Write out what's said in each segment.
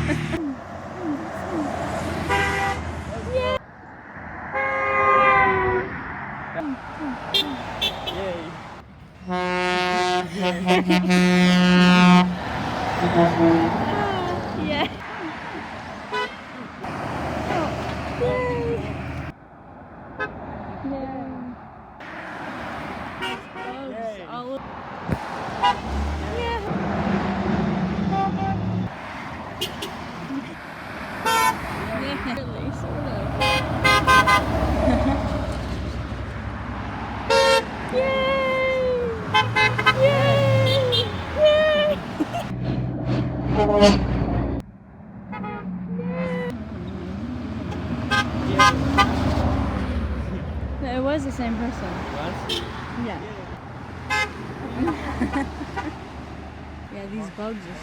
Yeah. Really, sort of. No, it was the same person. Yeah. Yeah, these bugs are.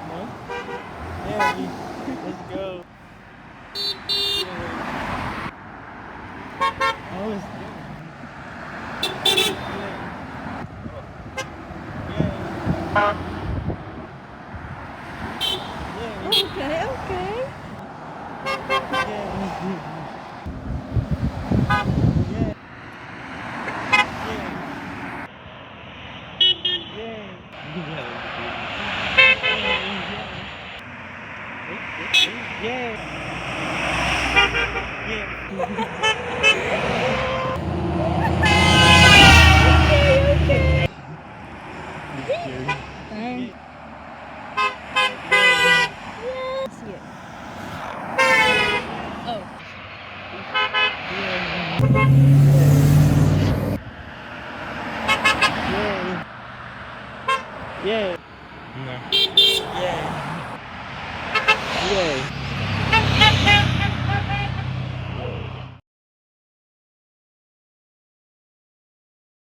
No? Yeah, let's go. Oh, it's good. Okay, okay. See it. Oh. Yeah. No. Yeah. Yeah.